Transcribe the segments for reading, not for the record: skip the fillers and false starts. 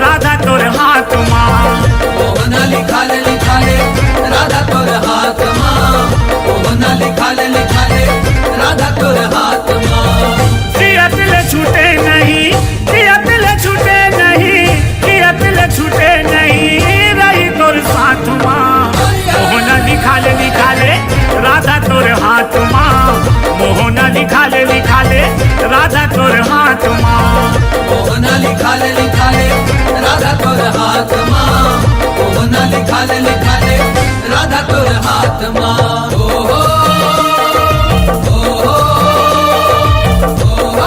राधा तोर हाथ माँ। मोहना लिखाले राधा तोर हाथ माँ। मोहना लिखाले राधा तोर हाथ माँ। जिया तिल छूटे नहीं, जिया तिल छूटे नहीं, जिया तिल छूटे नहीं, रही तोर साथ माँ। मोहना लिखाले राधा तोर हाथ माँ। मोहना लिखाले राधा तोर हाथ माँ। मोहना लिखाले राधा तोर हाथ माँ। मोहना लिखाले राधा तोर हाथ माँ। ओ हो, ओ हो, ओ हो।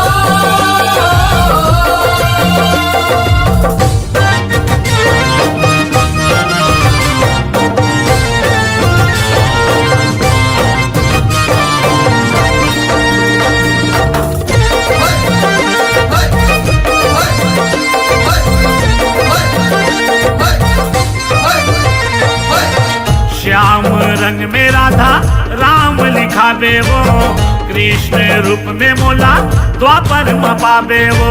श्याम रंग में राधा राम लिखावे वो। कृष्ण रूप में मोला द्वापर में पावे वो।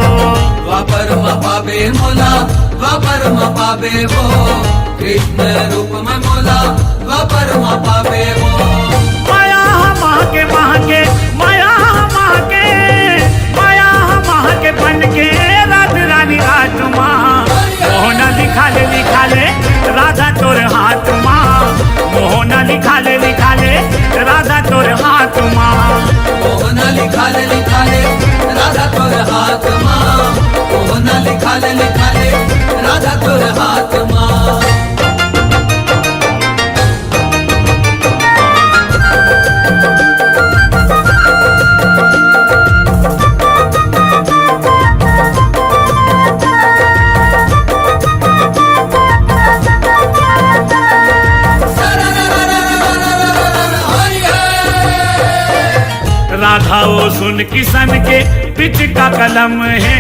द्वापर में पावे मोला, द्वापर में पावे वो। कृष्ण रूप में मोला द्वापर में पावे वो। माया महके महके, माया महके, माया महके बन के रात रानी आत्मा। मोहना लिखाले राधा तोर हाथ माँ। मोहना लिखाले राधा तोर हाथ माँ। मोहना लिखाले राधा तोर हाथ माँ। मोहना लिखाले राधा तोर हाथ माँ। राधा वो सुन किसन के पिच का कलम है।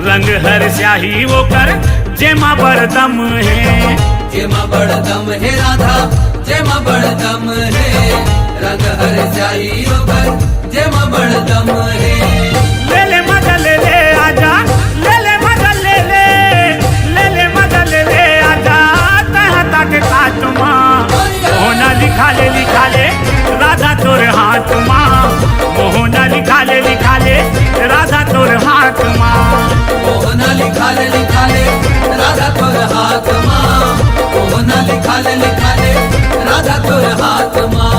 रंग हर स्याही वो कर जेमा बड़दम है। जेमा बड़दम है राधा, जेमा बड़दम है। रंग हर स्याही वो कर जेमा बड़दम है। ले ले मजा ले ले आजा, ले ले मजा ले ले, ले ले मजा ले ले आजा, तहा तक काट माँ। मोहना लिखाले राधा तोर हाथ माँ। मोहना लिखाले राधा तोर हाथ माँ। मोहना लिखाले राधा तोर हाथ माँ। मोहना लिखाले राधा तोर हाथ माँ।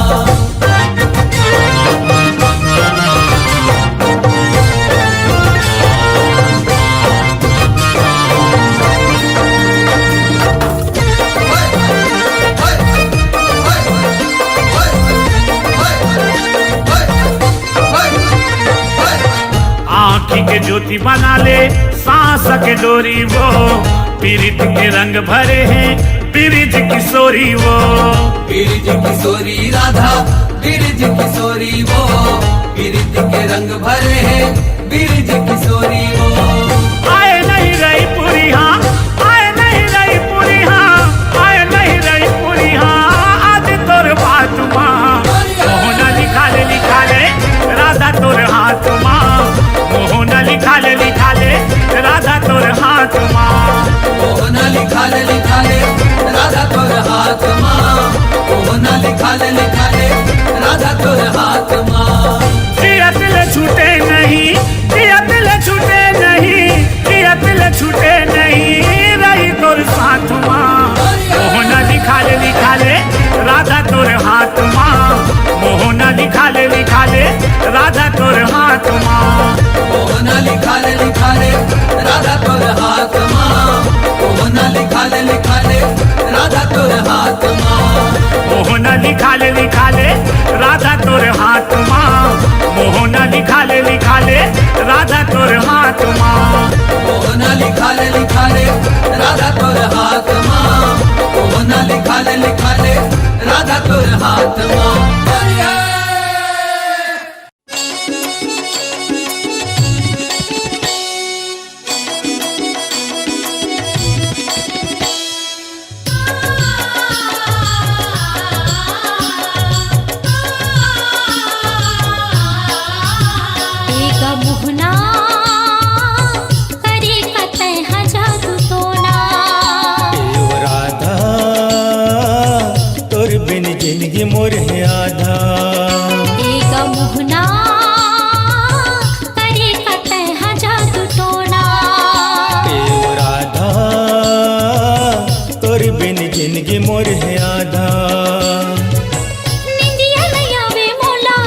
आँखी के ज्योति बना ले सांस के डोरी वो। पीरित के रंग भरे हैं बिरिज किशोरी वो। बिरिज किशोरी राधा, बिरिज किशोरी वो। बिरिज के रंग भरे हैं बिरिज किशोरी वो। आए नहीं रही पूरी हाँ, आए नहीं रही पूरी हाँ, आए नहीं रही पूरी हाँ, आज तोर बात माँ। मोहना लिखाले राधा तोर हाथ माँ। मोहना लिखाले राधा तोर हाथ माँ। मोहना लिखाले राधा तोर हाथ माँ। मोहना लिखाले राधा तोर हाथ माँ। जिया तिल छूटे नहीं, जिया तिल छूटे नहीं, जिया तिल छूटे नहीं, रही तोर साथ माँ। मोहना लिखाले राधा तोर हाथ माँ। मोहना लिखाले राधा तोर हाथ माँ। मोहना लिखाले राधा तोर हाथ माँ। मोहना लिखाले राधा तोर हाथ माँ। मोहना लिखाले राधा तोर हाथ माँ। मोहना लिखाले राधा तोर हाथ माँ। मोहना लिखाले राधा तोर हाथ माँ। मोहना लिखाले राधा तोर हाथ माँ। मोहना करे कतई जादू टोना। मोर है आधा। एक मोहना करे कतः जादू टोना। ए ओ राधा तोर बिन जिंदगी मोर है आधा। निंदिया नहीं आवे मोला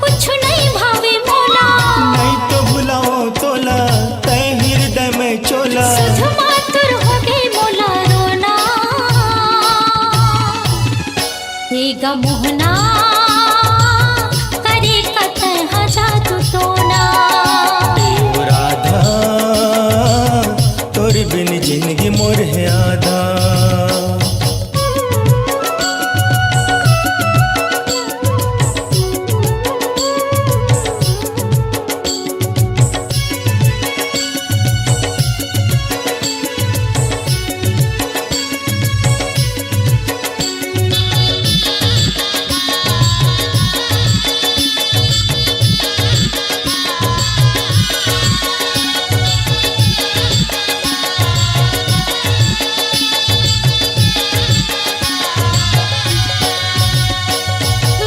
कुछ नहीं भावे मोला। नहीं तो भुलाओ तोला तय हृदय में चोला। सुध मातुर हो गई मोला रोना। एक मोहना करे कतः जादू टोना। ओ राधा तोर बिन जिंदगी मोर है आधा।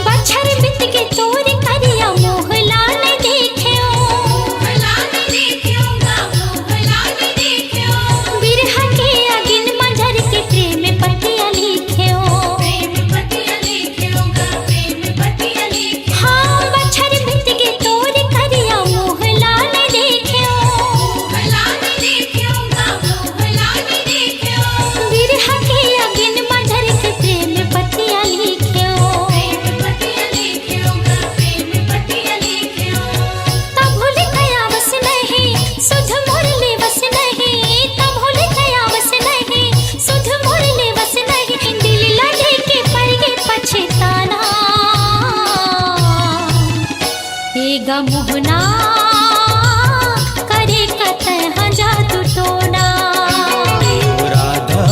बछर बित के तोर करिया मोहला ने देखियो। मोहला ने देखियो गा मोहला ने देखियो। बिरहा के अगिन मंझर के प्रेम पटिया लिखियो। प्रेम पटिया लिखियो गा प्रेम पटिया लिखियो। हाँ बछर बित के तोर करिया मोहला ने देखियो। मोहला ने देखियो गा मोहला ने देखियो। बिरहा के अगिन मंझर के प्रेम पटिया लिखियो। प्रेम पटिया लिखियो गा प्रेम पटिया लिखियो। तब भूल गया बस नहीं सुध मुरली बस नहीं। तब भूल गया बस नहीं सुध मुरली बस नहीं। दिल लगे के पड़ गए पछताना। एगा मोहना करे कतः जादू टोना। ओ राधा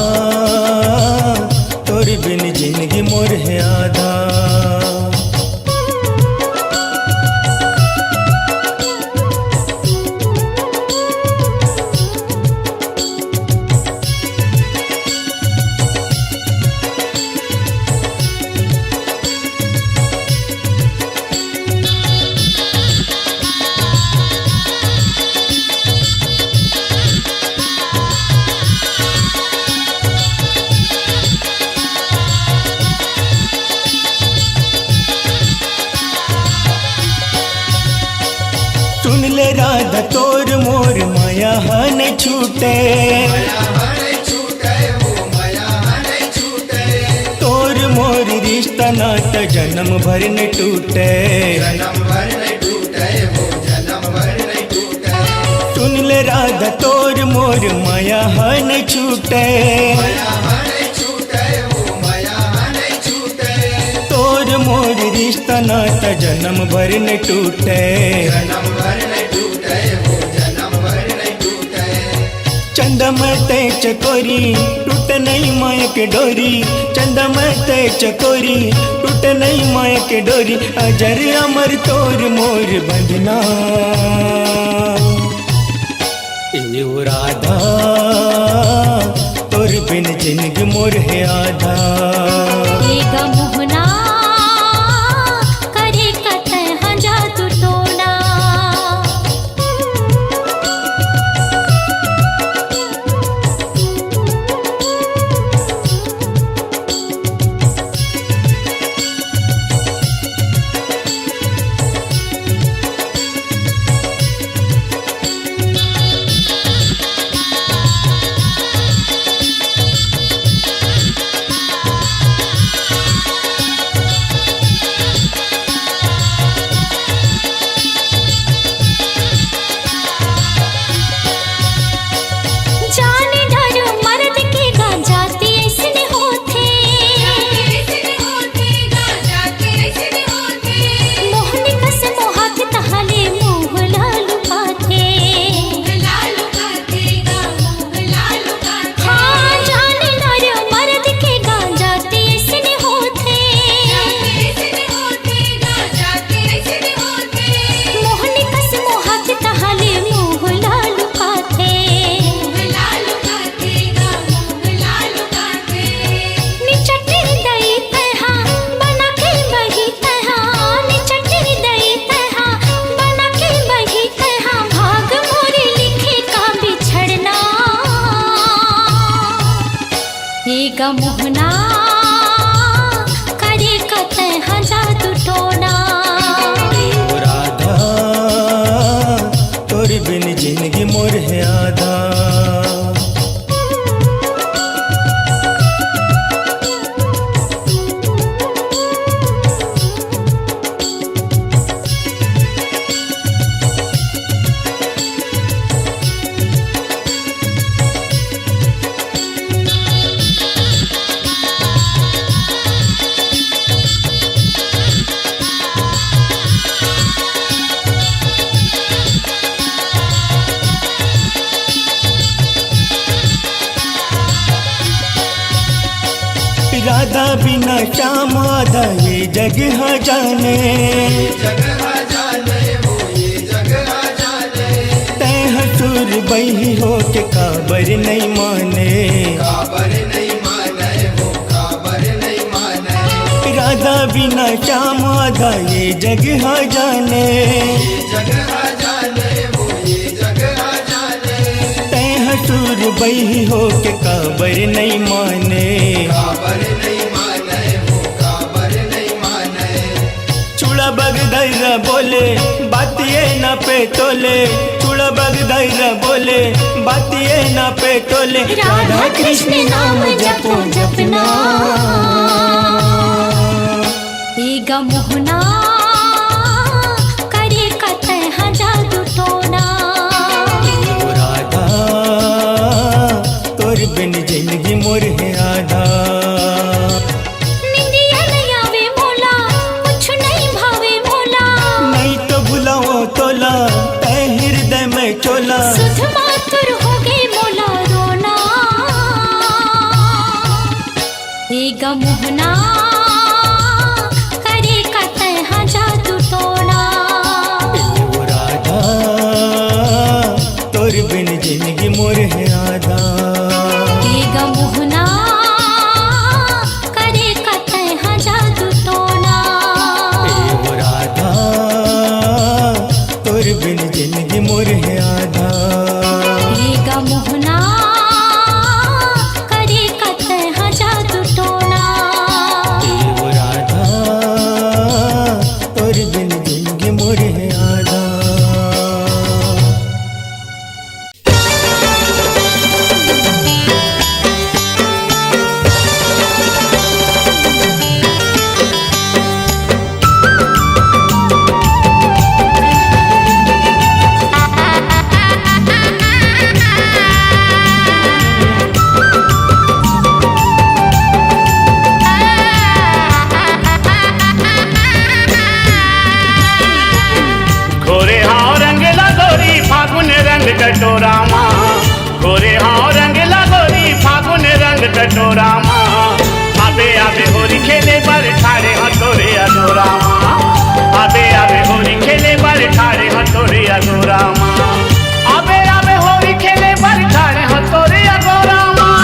तोर बिन जिंदगी मोर है आधा। सुन ले राधा तोर मोर माया न छूटे। तोर मोर रिश्ता नाता जन्म भर न टूटे। सुन ले राधा तोर मोर माया न छूटे। तोर मोर रिश्ता नाता जन्म भर न टूटे। चंदा में ते चकोरी टूट नहीं माया के डोरी। चंदा में ते चकोरी टूट नहीं माया के डोरी। अजर अमर तोर मोर बंधना। ए ओ राधा तोर बिन जिंदगी मोर है आधा। एगा मोहना करे कतः जादू टोना। गा मोहना करे कतः जादू टोना ओ राधा तोर बिन जिंदगी मोर है आधा। राधा बिना श्याम आधा ये जगह जाने, तै हसूर बही हो के काबर नहीं माने, राधा बिना श्याम आधा ये जगह जाने, तै हसूर बही हो के काबर नहीं माने, चूड़ा बग दैरा बोले बात ये ना पे तोले, चूड़ा बग दैरा बोले बात ये ना पे तोले, राधा कृष्ण नाम जपो जपना गा मोहना करे कतः जादू टोना। ओ राधा तोर बिन जिंदगी मोर है आधा। निंदिया नहीं आवे मोला कुछ नहीं भावे मोला, नहीं तो भुलाओ तोला तै हृदय में चोला, सुध मातुर हो गई मोला रोना गा मोहना करे कतः जादू टोना। ओ राधा तोर बिन जिंदगी मोर है आधा। गा मोहना करे कतः जादू टोना। ओ राधा तोर बिन जिंदगी मोर है आधा। गा मोहना करे कतः जादू टोना। ओ राधा तोर बिन जिंदगी मोर है आधा। गोरे हाँ रंग लगोरी फागुन रंग कटोरा माँ, गोरे हाँ रंग लगोरी फागुन रंग कटोरा माँ, आबे आबे होरी खेले बर ठाड़े हथोरे अधोरा माँ, आबे आबे होरी खेले बर ठाड़े हथोरे अधोरा माँ, आबे आबे होरी खेले बर ठाड़े हथोरे अधोरा माँ,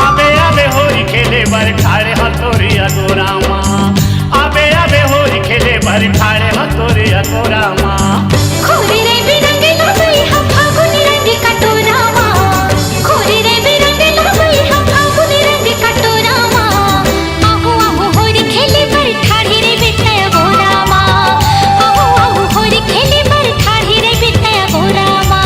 आबे आबे होरी खेले बर ठाड़े हथोरे अधोरा माँ, आबे आबे होरी खेले बर ठाड़े हथोरे अधोरा माँ। खोरे रे बिरंगे लगई हम फागुन रंग कटोरा माँ, खोरे रे बिरंगे लगई हम फागुन रंग कटोरा माँ, आहू आहू होरी खेले बर ठाढ़ी रे बिटय बोरा माँ, आहू आहू होरी खेले बर ठाढ़ी रे बिटय बोरा माँ।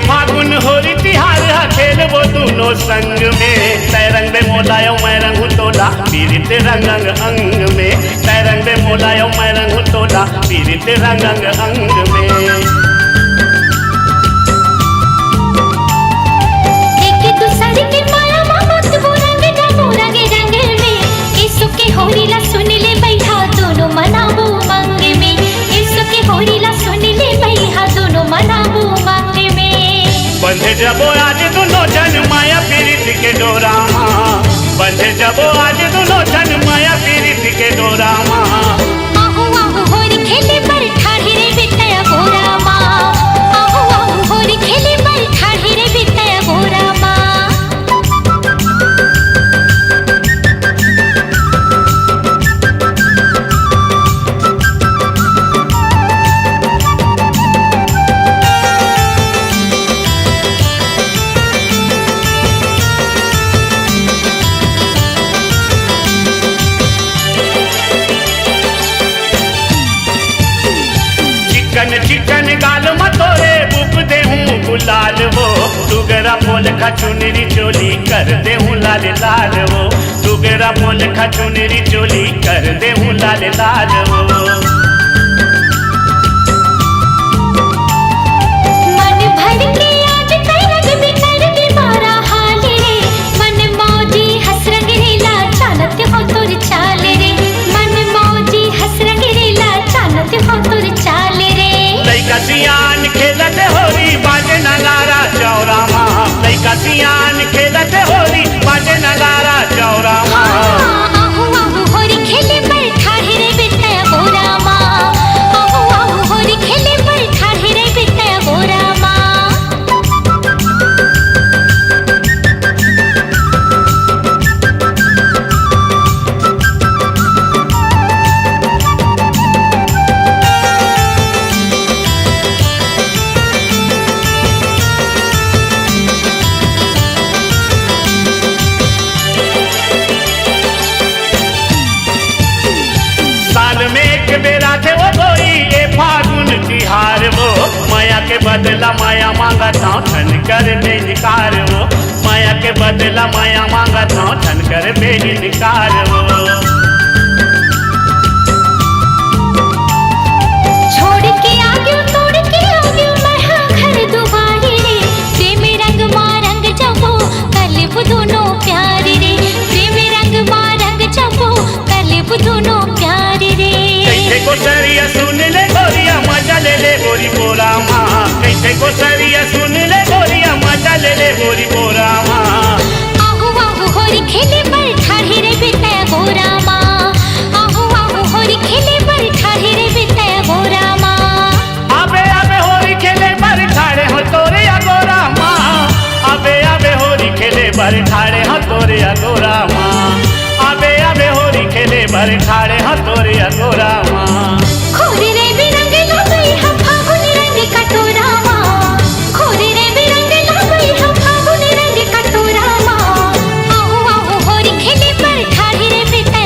फागुन होरी तिहार खेल वो दोनों संग में, तै रंग में मोलायो मैं रंग तोला पीरित रंग अंग अंग में, तै रंग में मोलायो मैं रंग तोला पीरित रंग अंग अंग में। देखे तू सारी के माया मामत वो रंग जामो रंग रंग में, इसु के होरी ला सुन ले बैठा दोनों मनाबू मंग में, इसु के होरी ला सुन ले बैठा दोनों मनाबू मंग में। बंधे जबो आज दोनों जन माया पीरित के डोरा माँ, बंधे जबो आज दोनों जन माया पीरित के डोरा माँ, आहू आहू होरी खेले बर चिकन चिकन गाल मतोरे बुक दे हूँ गुलाल वो दुगरा बोल खचुनरी चोली कर दे हूँ लाल लाल वो दुगरा बोल खचुनरी चोली कर दे हूँ लाल लाल वो मन भर के आज करग भी कर दे मारा हाल रे मन मौजी हंस रंग रेला चालत हो तुर चाल रे मन मौजी हंस रंग रेला चालत हो तुर चाल रे लइका सियान खेलत होरी बाजे नगारा चौरा माँ लइका सियान खेलत होरी बाजे नगारा चौरा माँ आहू आहू होरी खेले पर ठाढ़े रे बेटा गोरा माँ आहू आहू होरी खेले पर ठाढ़े रे बेटा गोरा माँ साल में एक बेरा थे वो गोरी ये फागुन तिहार वो माया के बदला माया मांगा था ठन कर बेनिकार वो माया के बदला माया मांगा था ठन कर बेनिकार वो छोड़ के आगे तोड़ के आगे मैं हाँ घर दुबारे रे प्रेम रंग माँ रंग जबो कलब दोनों प्यार रे प्रेम रंग माँ रंग जबो कलब दोनों प्यार रे कैसे को सरिया सुन ले गोरिया मजा ले ले गोरी बोरा माँ कैसे को सरिया सुन ले गोरिया मजा ले ले गोरी बोरा माँ आहू आहू होरी खेले पर ठाढ़े रे बेटा गोरा माँ आहू आहू होरी खेले पर ठाढ़े रे बेटा गोरा माँ अबे अबे होरी खेले बर ठाड़े हो तोरे अगोरा माँ अबे अबे होरी खेले बर ठाड़े हो तोरे अगोरा माँ अबे अबे होरी खेले बर ठाड़े हो तोरे अगोरा माँ खोरे रे बिरंग लगई हम फागुन रंग कटोरा माँ खोरे रे बिरंग लगई हम फागुन रंग कटोरा माँ आहू आहू होरी खेले पर ठाढ़े रे बेटा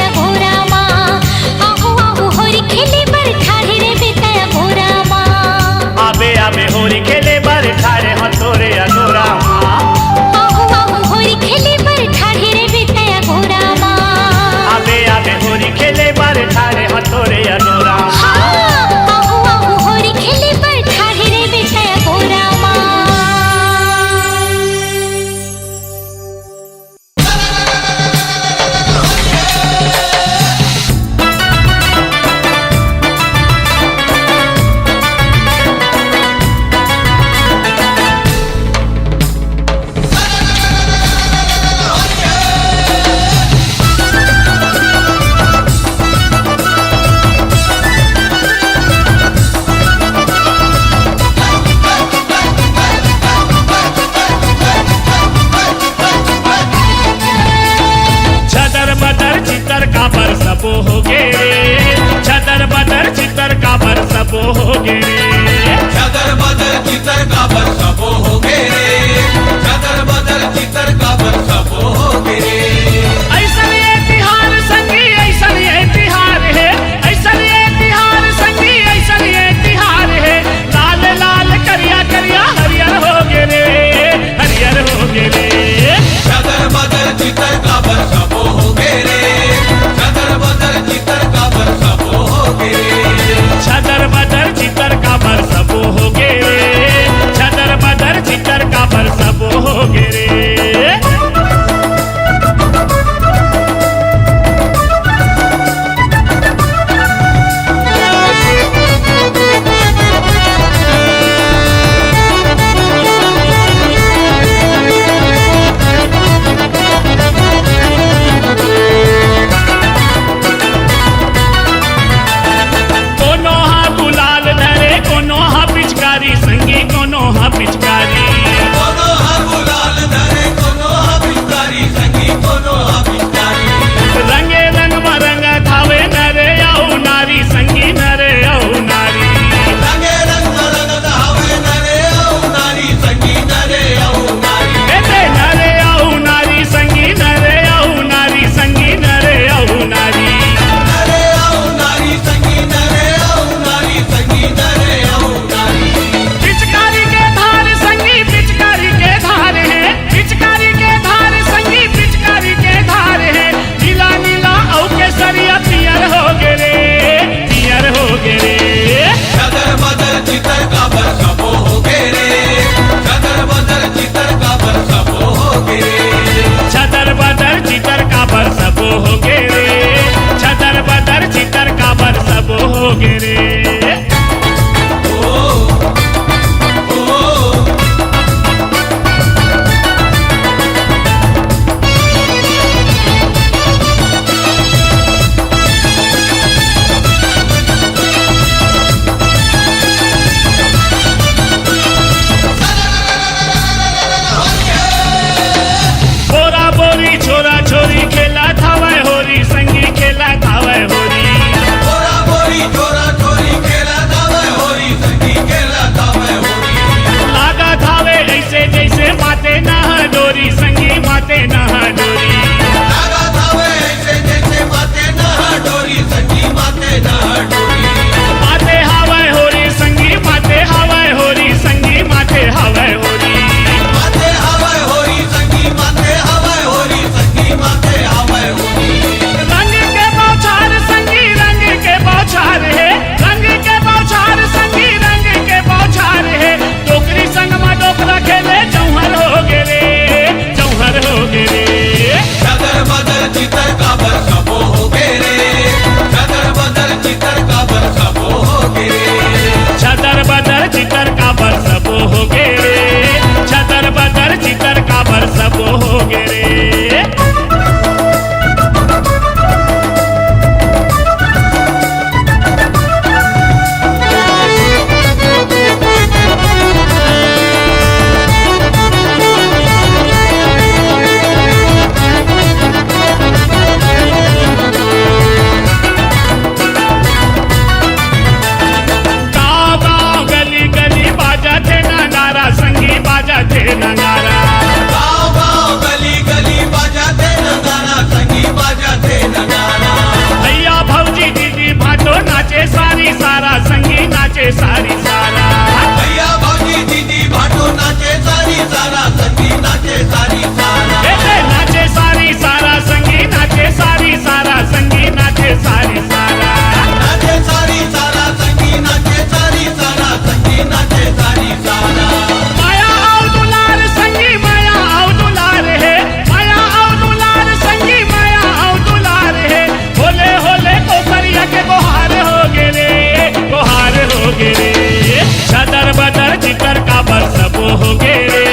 गे रे छदर बदर चितर का बर सब हो गे रे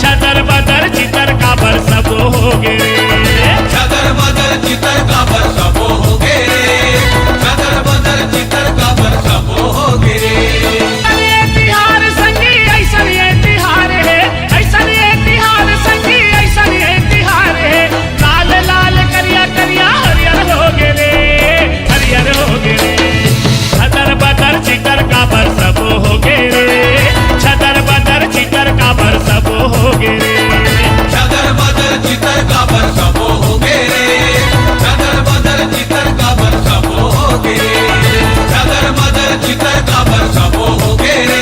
छदर बदर चितर का बर सब हो गे रे छदर बदर चितर का बर सब हो गे रे छदर बदर चितर का बर सब हो गे रे ये तिहार संगी ऐसन ये तिहार है ऐसन ये तिहार संगी ऐसन ये तिहार है लाल लाल करिया करिया हरियर हो गे रे हरियर हो गे रे छदर बदर चितर का बर सब हो गे रे छदर बदर चितर का बर सब हो गे रे छदर बदर चितर का बर सब हो गे रे छदर बदर चितर का बर सब हो गे रे छदर बदर चितर का बर सब हो गे रे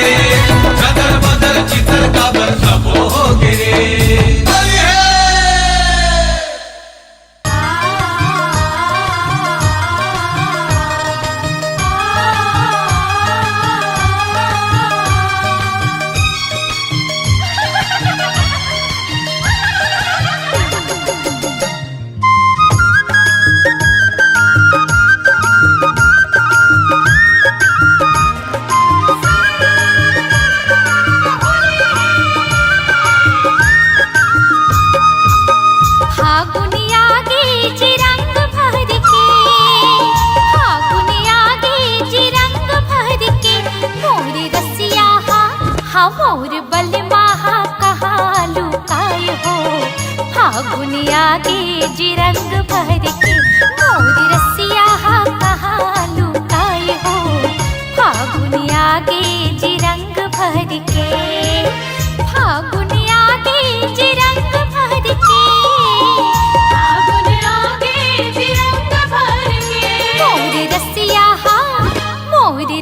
छदर बदर चितर का बर सब हो गे रे फागुनिया गे जी रंग भर के फागुनिया गे जी रंग भर के मोर रसिया हा मोर बलमा कहा लुकाय हो फागुनिया गे जी रंग भर के मोर रसिया कहा लुकाय हो फागुनिया गे जी रंग भर के फागुनिया गे जी रंग भर के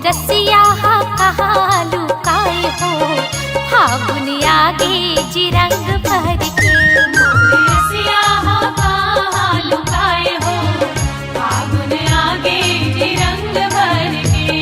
रसिया कहा लुकाए हो फागुनिया गे जी रंग भर के रसिया कहा लुकाए हो फागुनिया गे जी रंग भर के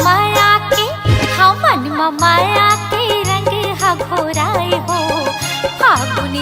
माया के मन माया के रंग हा घोराए हो फागुन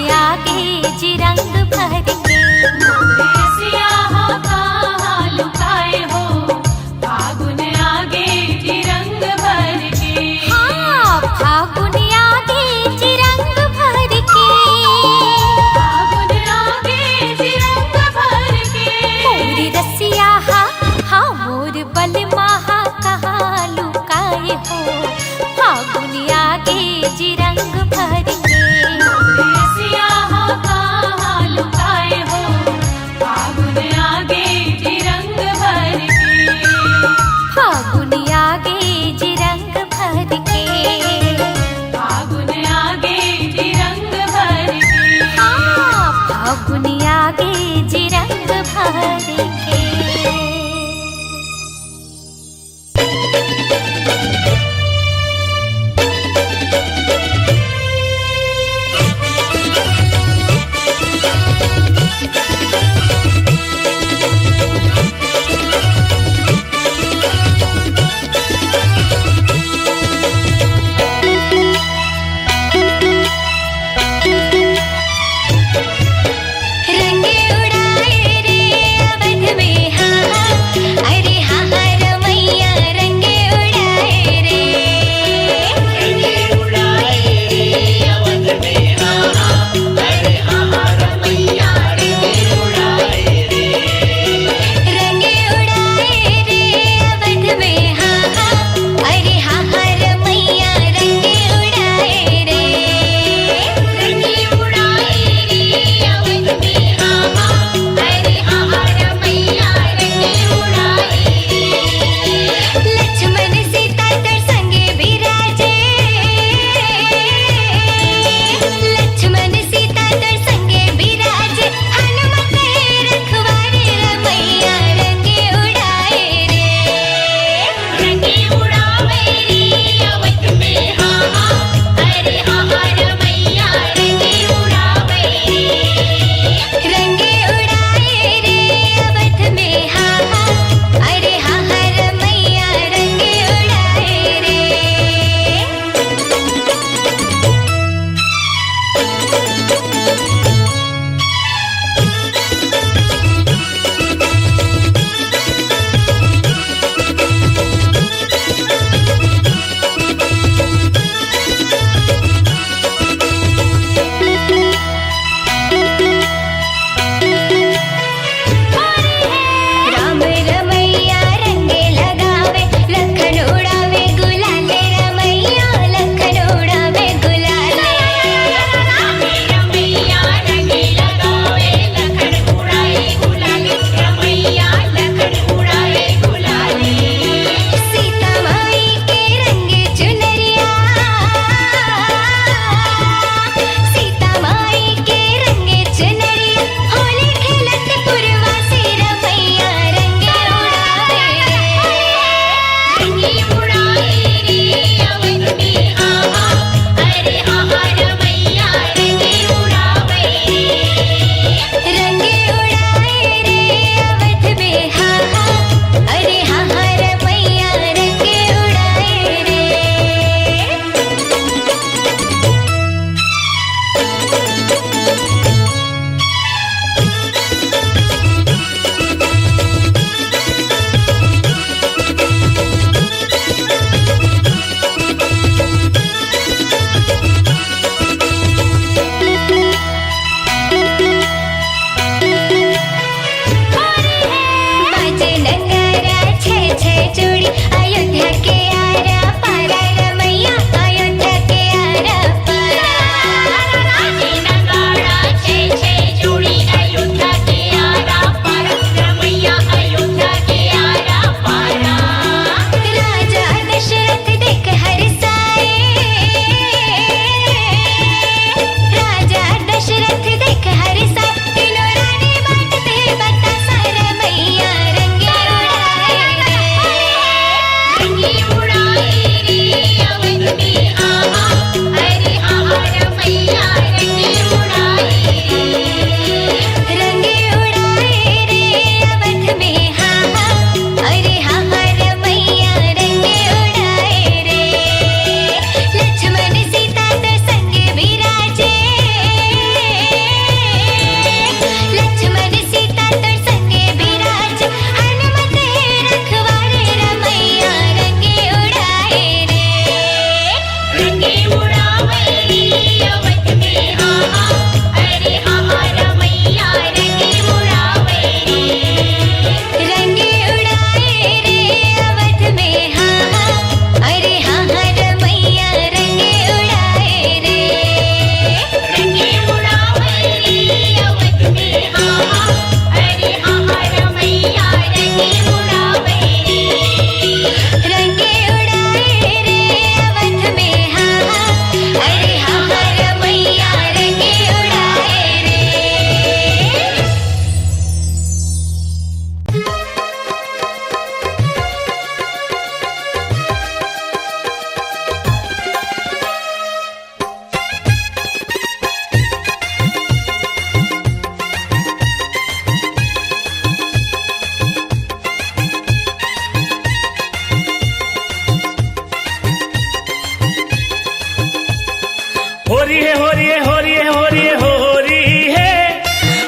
होरी है होरी है होरी है होरी है होरी है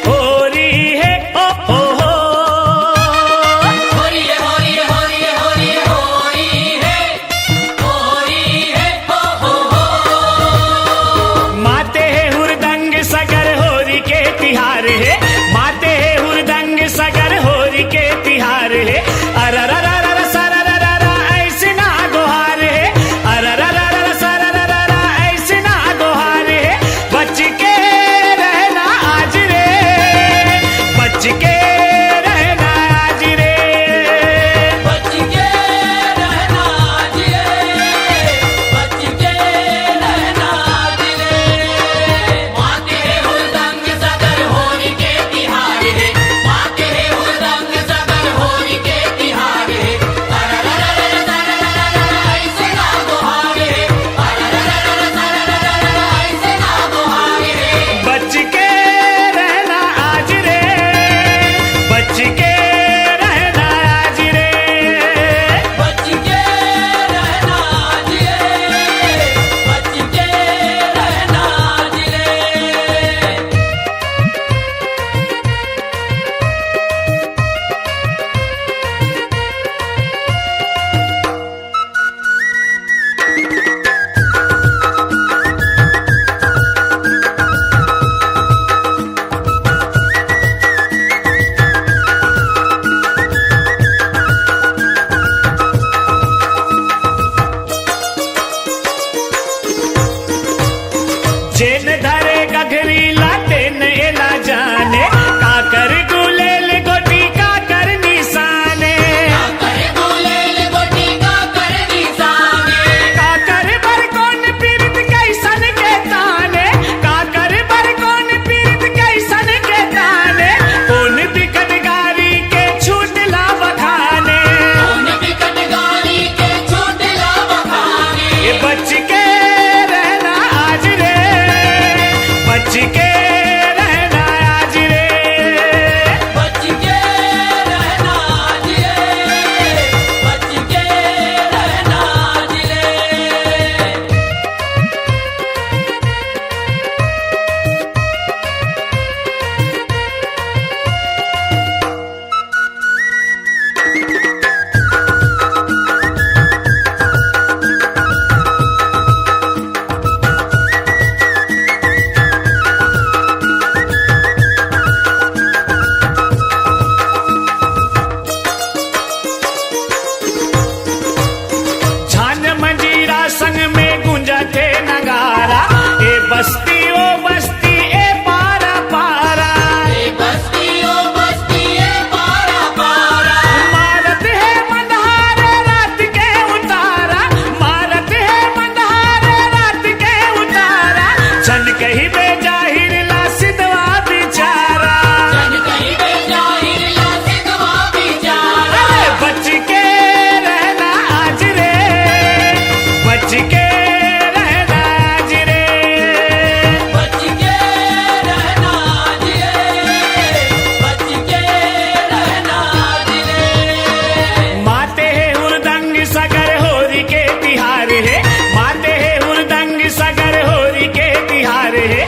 होरी है ओ हो हो होरी है होरी है होरी है होरी है होरी है हो माते है हुरदंग सगर होरी के तिहार है माते है हुरदंग सगर होरी के तिहार है अररररर सरररर ऐसे ना गोहार है अररररर सरररर ऐसे ना गोहार है बच के रहना आज रे बच के रहना आज रे बच के रहना जिले बच के रहना जिले माते हुरदंग सगर होरी के तिहार है माते हुरदंग सगर होरी के तिहार है अररररर सरररर ऐसे ना गोहार है अररररर सरररर ऐसे ना गोहार है बच के रहना आज रे बच के रहना आज रे बच के रहना जिले बच के रहना जिले जेन धरे गघरी लाते नेला जाने काकर गुलेल गोटी काकर निशाने कर गुलेल गोटी का कर निशाने काकर बर कौन पीरित कैसन के ताने काकर बर कौन पीरित कैसन के ताने कौन बिकट गारी के छूट ला बखाने कौन बिकट गाली के छूट ला बखाने ये बच के रहना आज रे बच के रहना आज रे बच के रहना जिले बच के रहना जिले झान मंजीरा संग में गूंजा थे नगारा ए बस्ती ओ बस्ती ए पारा पारा ए बस्ती ओ बस्ती ए पारा पारा मारत है मंदहार रात के उतारा मारत है मंदहार रात के उतारा चल कही बेजाहिर ला सिधवा बिचारा जन कहीं बे जाहिर ला सिधवा बिचारा अरे बच के रहना आज रे बच के रहना आज रे बच के रहना जिले बच के रहना जिले माते है हुरदंग सगर होरी के तिहार है माते है हुरदंग सगर होरी के तिहार है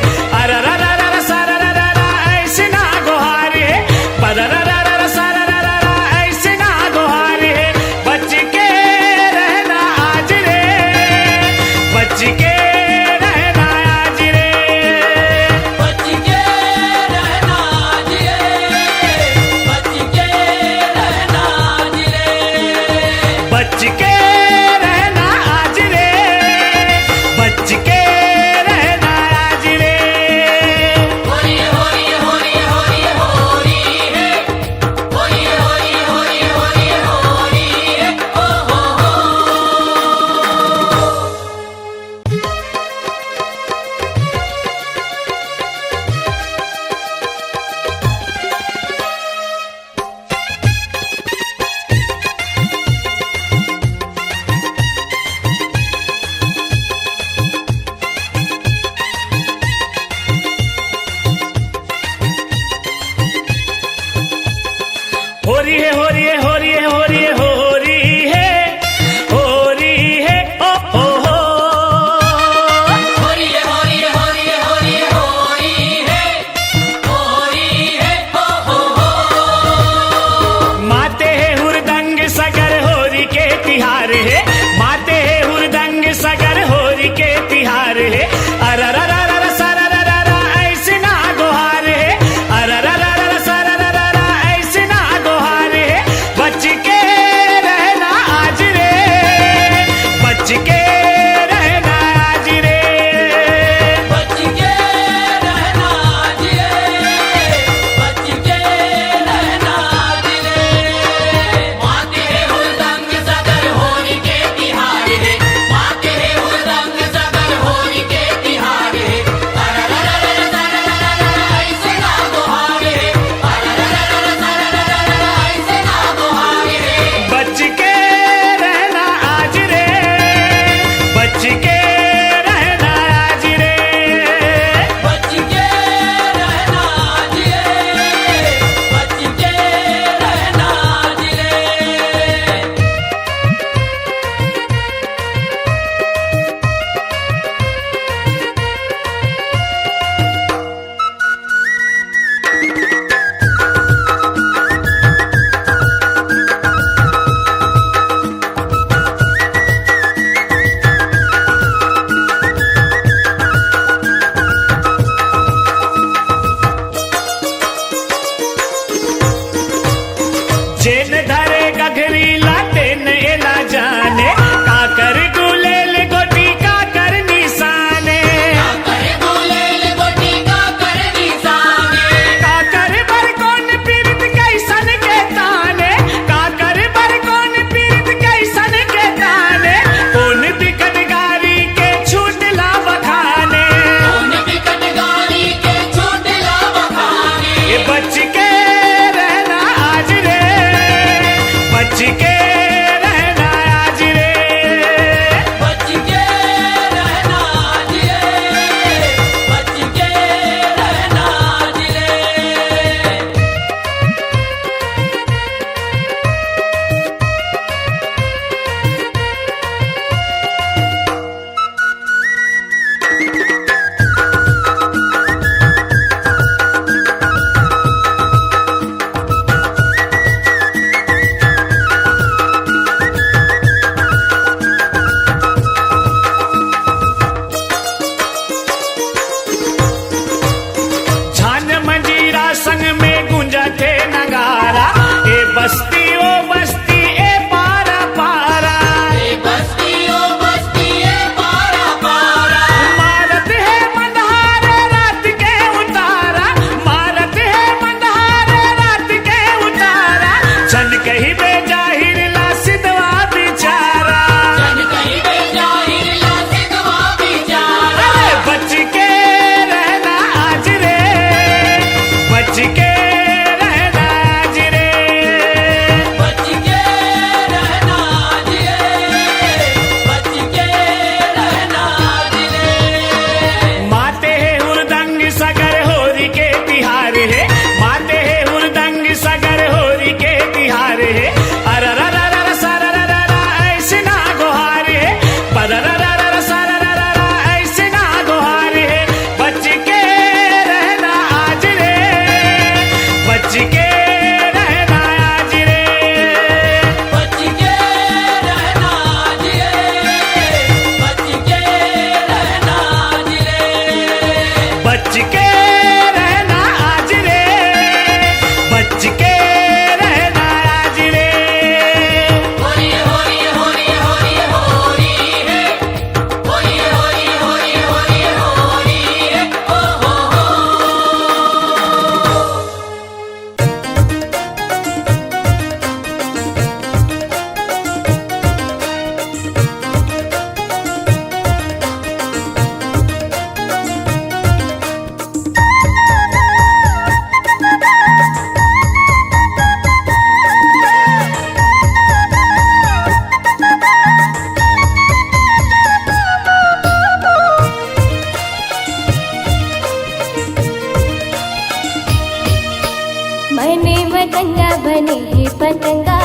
मने मतंगा बने हे पतंगा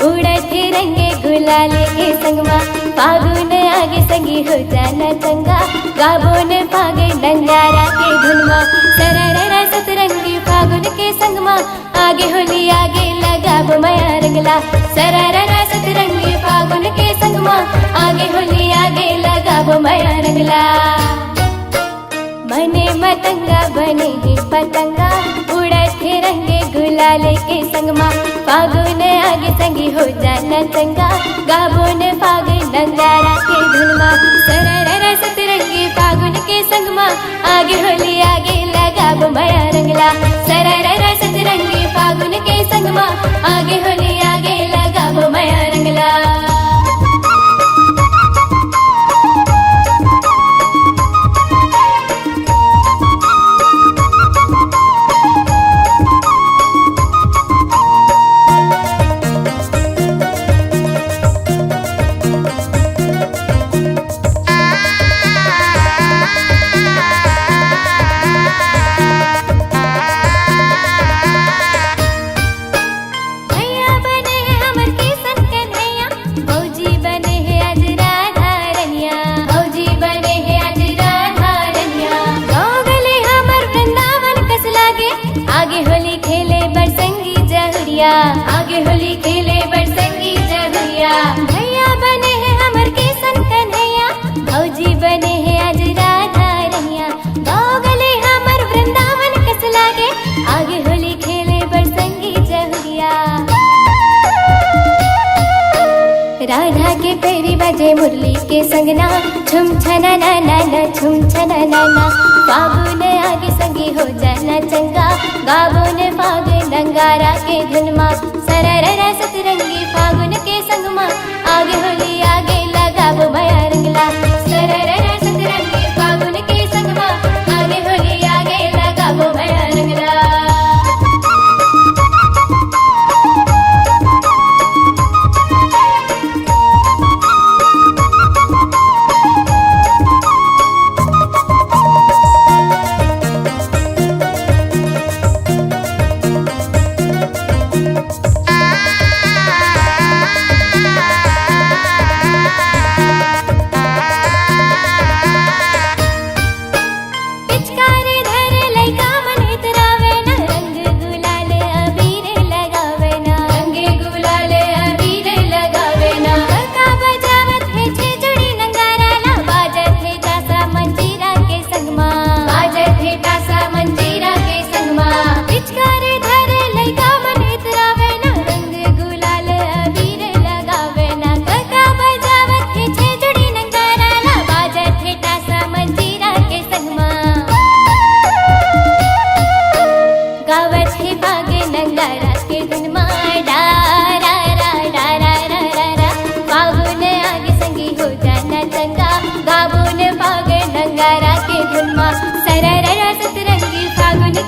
उड़त रंगे गुलाले के संगमा फागुन आगे संगी हो जाना चंगा गाबोन फागे डंगारा के धुनमा सरररा सतरंगी फागुन के संगमा आगे होली आगे लगाब माया रंगला सरररा सतरंगी फागुन के संगमा आगे होली आगे लगाब माया रंगला मने मतंगा बने हे पतंगा उड़त रंगे गुलाले के संगमा फागुन आगे संगी हो जाना चंगा गाबोन फागे डंगारा के धुनमा सरररा सतरंगी फागुन के संगमा आगे होली आगे लगाब माया रंगला सरररा सतरंगी फागुन के संगमा आगे होली आगे लगाब माया रंगला आगे होली खेले बरसंगी जहुरिया भैया बने हैं हमर के सन कन्हैया भौजी बने हैं आज राधा रहिया गाँव गले हमर वृंदावन कस लागे आगे होली खेले बरसंगी जहुरिया राधा के पैरी बजे मुरली के संगना छुम छना ना ना ना छुम छना ना ना फागुन आगे संगी हो जाना चंगा गाबोन फागे डंगारा के धुनमा सरररा सतरंगी फागुन के संगमा आगे होली आगे लगाब माया रंगला सरररा सतरंगी फागुन के संगमा आगे होली आगे लगाब माया रंगला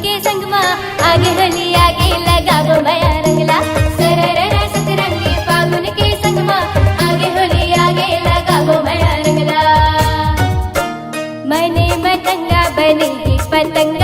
आगे होली आगे लगाबो माया रंगला सरररा सतरंगी फागुन के संगमा आगे होली आगे लगाबो माया रंगला मने मतंगा बने पतंग